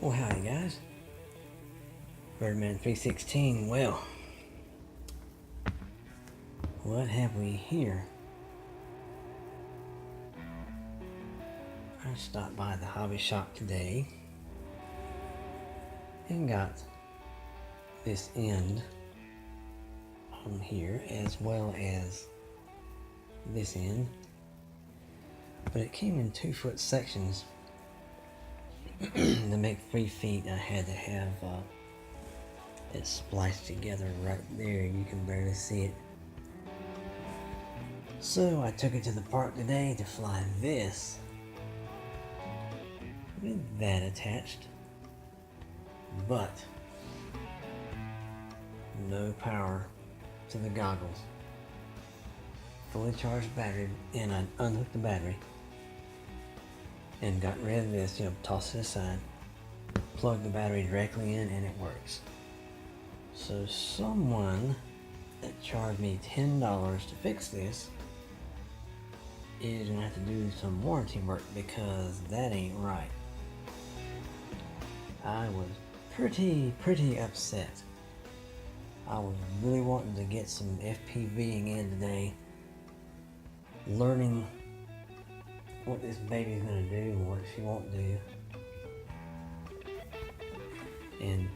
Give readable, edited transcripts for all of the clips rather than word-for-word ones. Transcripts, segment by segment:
Well, howdy guys, Birdman 316. Well, what have we here? I stopped by the hobby shop today and got this end on here as well as this end, but it came in 2-foot sections. To make 3 feet, I had to have it spliced together right there. You can barely see it. So I took it to the park today to fly this with that attached, but no power to the goggles. Fully charged battery, and I unhooked the battery and got rid of this, tossed it aside, plugged the battery directly in, and it works. So someone that charged me $10 to fix this is gonna have to do some warranty work, because that ain't right. I was pretty upset. I was really wanting to get some FPVing in today, learning what this baby's gonna do and what she won't do. And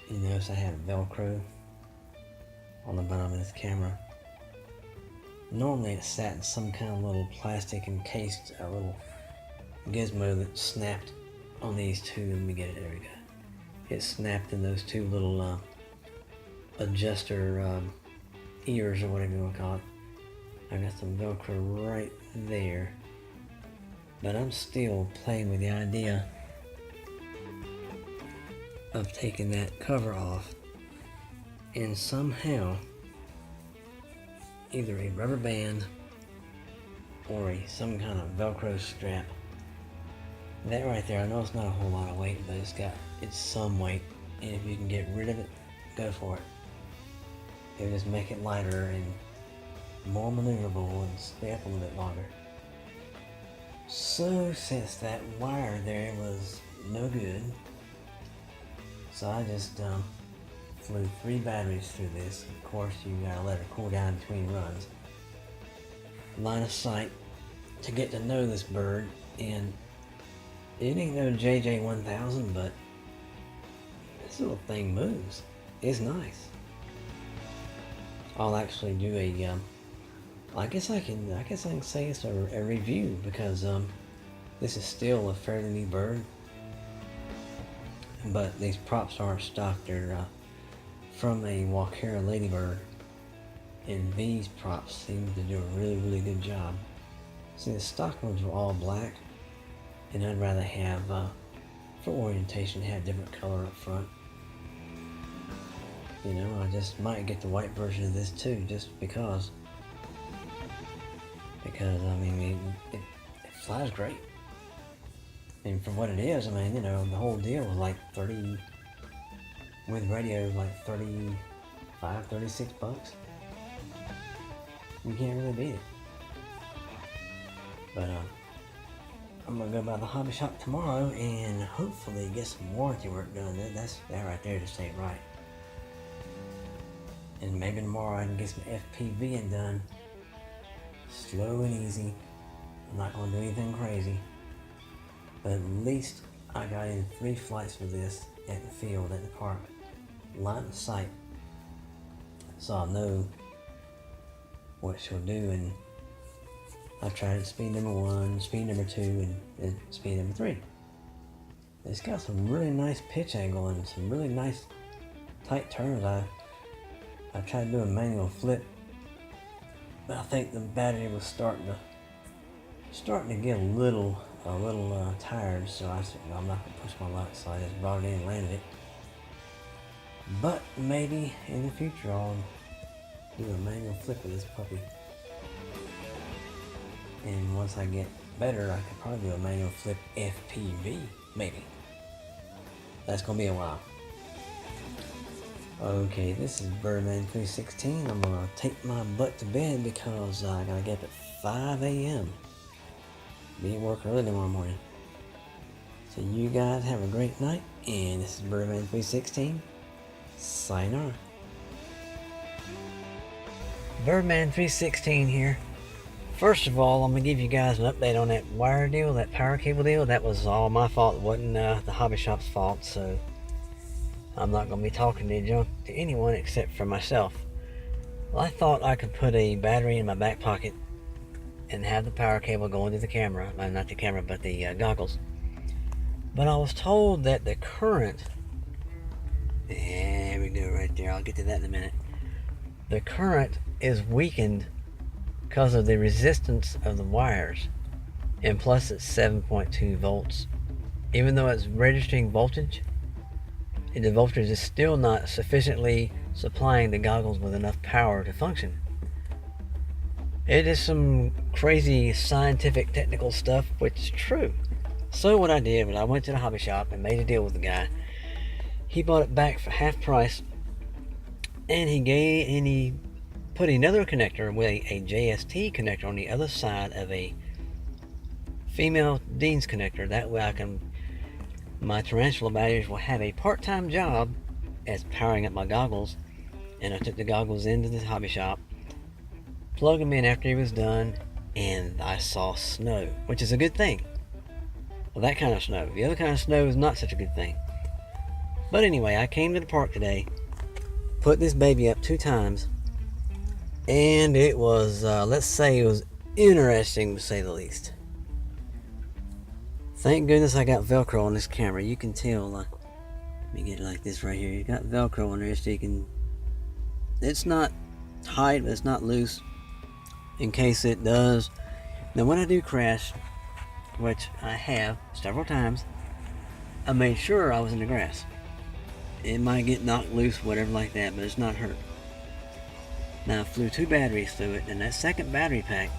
you notice I have Velcro on the bottom of this camera. Normally it sat in some kind of little plastic encased little gizmo that snapped on these two. Let me get it, there we go. It snapped in those two little adjuster ears, or whatever you want to call it. I got some Velcro right there. But I'm still playing with the idea of taking that cover off and somehow either a rubber band or some kind of Velcro strap. That right there, I know it's not a whole lot of weight, but it's some weight, and if you can get rid of it, go for it. It'll just make it lighter and more maneuverable and stay up a little bit longer. So since that wire there was no good, so I just flew 3 batteries through this. Of course, you gotta let her cool down between runs. Line of sight to get to know this bird, and it ain't no JJ1000, but this little thing moves. It's nice. I'll actually do a I guess I can say it's a review, because this is still a fairly new bird, but these props aren't stock. They're from a Walkera ladybird, and these props seem to do a really good job. See, the stock ones were all black, and I'd rather have for orientation have different color up front. I just might get the white version of this too, just because I mean it flies great, and for what it is, I mean, the whole deal was like 30 with radio, like 35, 36 bucks. You can't really beat it. But I'm gonna go by the hobby shop tomorrow and hopefully get some warranty work done. That right there just ain't right. And maybe tomorrow I can get some FPVing done. Slow and easy. I'm not going to do anything crazy. But at least I got in 3 flights with this at the field, at the park. Line of sight. So I'll know what she'll do. And I tried at speed number 1, speed number 2, and speed number 3. It's got some really nice pitch angle and some really nice tight turns. I tried to do a manual flip, but I think the battery was starting to get a little tired, so I said, no, I'm not gonna push my luck, so I just brought it in and landed it. But maybe in the future I'll do a manual flip of this puppy, and once I get better, I could probably do a manual flip FPV, maybe. That's gonna be a while. Okay, this is Birdman 316. I'm gonna take my butt to bed because I gotta get up at 5 a.m. Be at work early tomorrow morning. So you guys have a great night, and this is Birdman 316. Sayonara. Birdman 316 here. First of all, I'm going to give you guys an update on that wire deal, that power cable deal. That was all my fault. It wasn't the hobby shop's fault, so I'm not going to be talking to junk to anyone except for myself. Well, I thought I could put a battery in my back pocket and have the power cable going to the camera. Not the camera, but the goggles. But I was told that the current, there we go right there, I'll get to that in a minute. The current is weakened because of the resistance of the wires, and plus it's 7.2 volts. Even though it's registering voltage, the voltage is still not sufficiently supplying the goggles with enough power to function. It is some crazy scientific technical stuff, which is true. So what I did was I went to the hobby shop and made a deal with the guy. He bought it back for half price, and he put another connector with a JST connector on the other side of a female Dean's connector. That way my tarantula batteries will have a part-time job as powering up my goggles. And I took the goggles into the hobby shop, plugged them in after he was done, and I saw snow, which is a good thing. Well, that kind of snow. The other kind of snow is not such a good thing. But anyway, I came to the park today, put this baby up 2 times, and it was, let's say it was interesting to say the least. Thank goodness I got Velcro on this camera. You can tell, let me get it like this right here. You got Velcro on there so you can, it's not tight, but it's not loose, in case it does. Now when I do crash, which I have several times, I made sure I was in the grass. It might get knocked loose, whatever like that, but it's not hurt. Now I flew 2 batteries through it, and that second battery pack,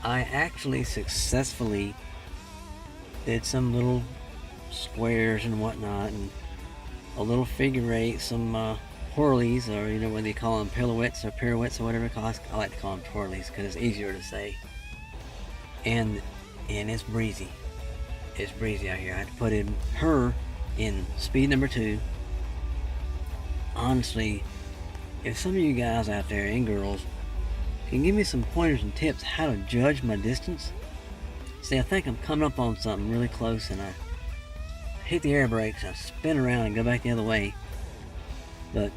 I actually successfully did some little squares and whatnot, and a little figure 8, some whirlies, or whether you call them pirouettes or pirouettes or whatever. I like to call them twirlies because it's easier to say. And it's breezy. It's breezy out here. I had to put her in speed number 2. Honestly, if some of you guys out there and girls can give me some pointers and tips how to judge my distance. See, I think I'm coming up on something really close, and I hit the air brakes, I spin around and go back the other way. But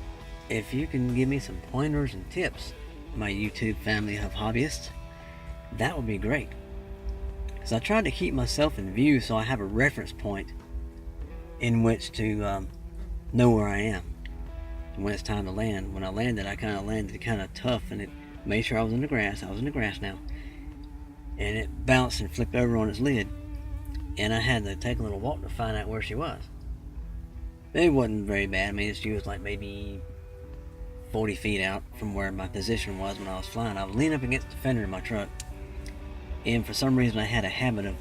if you can give me some pointers and tips, my YouTube family of hobbyists, that would be great. Because I tried to keep myself in view so I have a reference point in which to know where I am. And when it's time to land, when I landed, I kind of landed kind of tough, and it made sure I was in the grass. I was in the grass now. And it bounced and flipped over on its lid. And I had to take a little walk to find out where she was. It wasn't very bad. I mean, she was like maybe 40 feet out from where my position was when I was flying. I was leaning up against the fender of my truck. And for some reason I had a habit of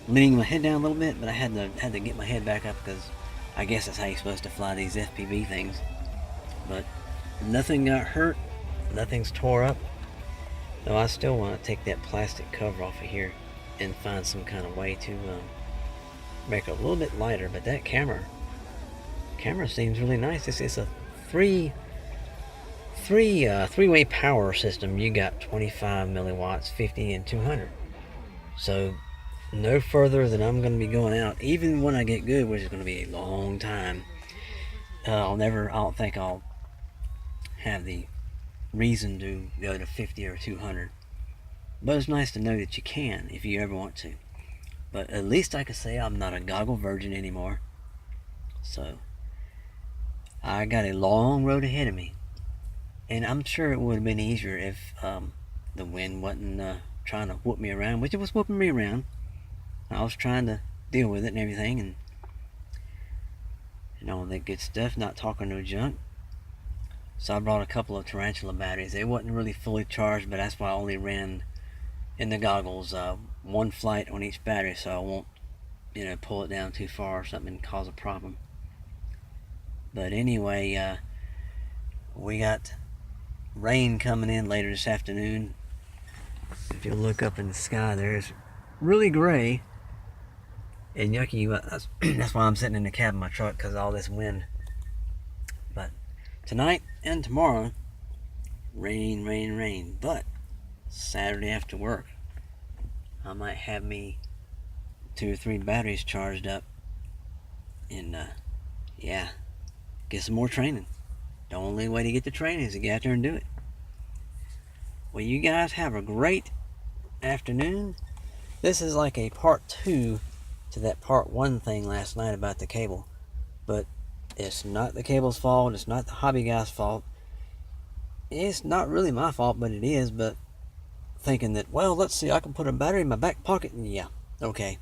leaning my head down a little bit, but I had to get my head back up because I guess that's how you're supposed to fly these FPV things. But nothing got hurt, nothing's tore up. Though I still want to take that plastic cover off of here and find some kind of way to make it a little bit lighter. But that camera seems really nice. It's a three-way power system. You got 25 milliwatts, 50, and 200. So no further than I'm going to be going out, even when I get good, which is going to be a long time. I don't think I'll have the reason to go to 50 or 200. But it's nice to know that you can if you ever want to. But at least I can say I'm not a goggle virgin anymore. So I got a long road ahead of me. And I'm sure it would have been easier if the wind wasn't trying to whoop me around, which it was whooping me around. I was trying to deal with it and everything, and all that good stuff, not talking no junk. So I brought a couple of tarantula batteries. They wasn't really fully charged, but that's why I only ran in the goggles 1 flight on each battery, so I won't pull it down too far or something and cause a problem. But anyway, we got rain coming in later this afternoon. If you look up in the sky there, it's really gray, And yucky, that's why I'm sitting in the cab of my truck, because of all this wind. But tonight and tomorrow, rain, rain, rain. But Saturday after work, I might have me 2 or 3 batteries charged up, and yeah, get some more training. The only way to get the training is to get out there and do it. Well, you guys have a great afternoon. This is like a part 2 to that part 1 thing last night about the cable. But it's not the cable's fault. It's not the hobby guy's fault. It's not really my fault, but it is. But thinking that, well, let's see, I can put a battery in my back pocket. Yeah, okay.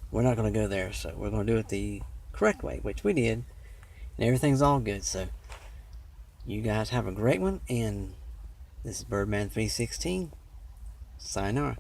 We're not going to go there. So we're going to do it the correct way, which we did. And everything's all good. So you guys have a great one. And this is Birdman 316. Sayonara.